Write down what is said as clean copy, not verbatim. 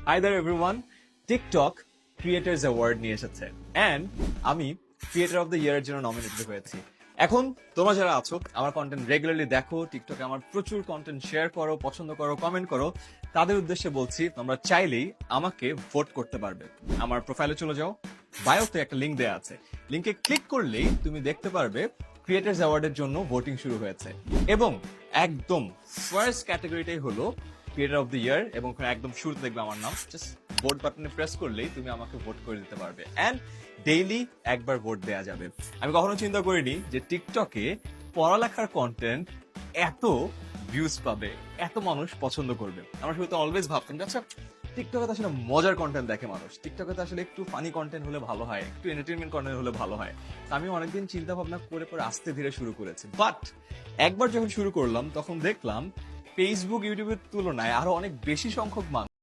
Hi there everyone. TikTok Creators Award নিয়ে এসেছে and আমি ক্রিয়েটর অফ দ্য ইয়ার এর জন্য নমিনেটেড হয়েছি। এখন তোমরা যারা আছো আমার কন্টেন্ট রেগুলারলি দেখো, টিকটকে আমার প্রচুর কন্টেন্ট শেয়ার করো, পছন্দ করো, কমেন্ট করো, তাদের উদ্দেশ্যে বলছি তোমরা চাইলেই আমাকে ভোট করতে পারবে। আমার প্রোফাইলে চলে যাও, বায়োতে একটা লিংক দেয়া আছে, লিংকে ক্লিক করলেই তুমি দেখতে পারবে ক্রিয়েটার্স অ্যাওয়ার্ডের জন্য ভোটিং শুরু হয়েছে এবং একদম ফার্স্ট ক্যাটাগরিটাই হলো ক্রিয়েটর অফ দ্য ইয়ার এবং ওখানে একদম শুরুতে দেখবে আমার নাম। জাস্ট ভোট বাটনে প্রেস করলেই তুমি আমাকে ভোট করে দিতে পারবে এন্ড ডেইলি একবার ভোট দেয়া যাবে। আমি কখনো চিন্তা করিনি যে টিকটকে পড়ালেখার কন্টেন্ট এত ভিউজ পাবে, এত মানুষ পছন্দ করবে। আমরা শুরুতে অলওয়েজ ভাবতাম যে আচ্ছা টিকটকে তো আসলে মজার কন্টেন্ট দেখে মানুষ, টিকটকে তো আসলে একটু ফানি কন্টেন্ট হলে ভালো হয়, একটু এন্টারটেনমেন্ট কন্টেন্ট হলে ভালো হয়। আমি অনেকদিন চিন্তা ভাবনা করে পরে আস্তে ধীরে শুরু করেছি, বাট একবার যখন শুরু করলাম তখন দেখলাম ফেসবুক ইউটিউবের তুলনায় আরো অনেক বেশি সংখ্যক মানুষ